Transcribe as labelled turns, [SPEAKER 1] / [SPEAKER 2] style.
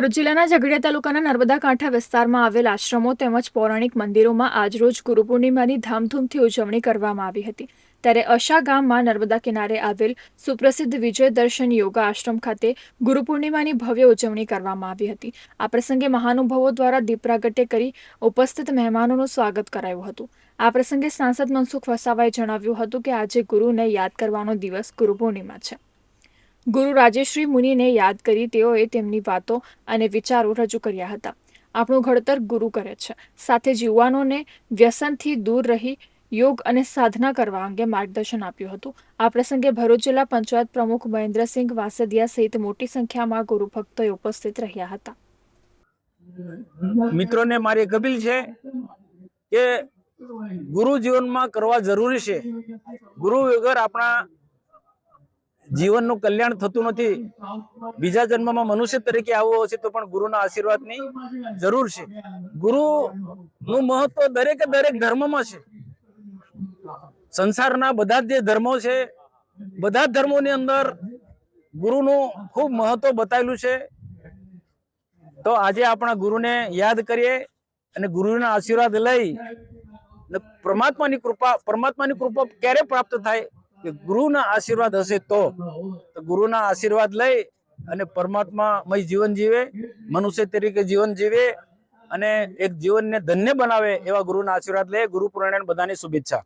[SPEAKER 1] ભરૂચ જિલ્લાના ઝઘડિયા તાલુકાના નર્મદા કાંઠા વિસ્તારમાં આવેલ આશ્રમો તેમજ પૌરાણિક મંદિરોમાં આજરોજ ગુરુ પૂર્ણિમાની ધામધૂમથી ઉજવણી કરવામાં આવી હતી। ત્યારે અશા ગામમાં નર્મદા કિનારે આવેલ સુપ્રસિદ્ધ વિજય દર્શન યોગા આશ્રમ ખાતે ગુરુ પૂર્ણિમાની ભવ્ય ઉજવણી કરવામાં આવી હતી। આ પ્રસંગે મહાનુભાવો દ્વારા દીપ પ્રાગટ્ય કરી ઉપસ્થિત મહેમાનોનું સ્વાગત કરાયું હતું। આ પ્રસંગે સાંસદ મનસુખ વસાવાએ જણાવ્યું હતું કે આજે ગુરુને યાદ કરવાનો દિવસ ગુરુ પૂર્ણિમા છે। ગુરુ રાજેશ્રી મુનિને યાદ કરી તેઓએ તેમની વાતો અને વિચારો રજૂ કર્યા હતા। આપણું ઘડતર ગુરુ કરે છે, સાથે જ યુવાનોને વ્યસનથી દૂર રહી યોગ અને સાધના કરવા અંગે માર્ગદર્શન આપ્યું હતું। આ પ્રસંગે ભરૂચ જિલ્લા પંચાયત પ્રમુખ મહેન્દ્રસિંહ વાસદિયા સહિત મોટી સંખ્યામાં ગુરુ ભક્તોએ ઉપસ્થિત રહ્યા હતા।
[SPEAKER 2] મિત્રોને મારી અપીલ છે કે ગુરુ જીવનમાં કરવા જરૂરી છે। ગુરુ વગર આપણા જીવનનું કલ્યાણ થતું નથી। બીજા જન્મમાં મનુષ્ય તરીકે આવવો હશે તો પણ ગુરુના આશીર્વાદની જરૂર છે। ગુરુનું મહત્વ દરેકે દરેક ધર્મમાં છે। સંસારના બધા જ જે ધર્મો છે, બધા જ ધર્મોની અંદર ગુરુનું ખૂબ મહત્વ બતાવેલું છે। તો આજે આપણા ગુરુને યાદ કરીએ અને ગુરુના આશીર્વાદ લઈ પરમાત્માની કૃપા ક્યારે પ્રાપ્ત થાય કે ગુરુના આશીર્વાદ હશે તો ગુરુના આશીર્વાદ લઈ અને પરમાત્મામય જીવન જીવે, મનુષ્ય તરીકે જીવન જીવે અને એક જીવનને ધન્ય બનાવે એવા ગુરુના આશીર્વાદ લે। ગુરુ પૂર્ણિમાની બધાની શુભેચ્છા।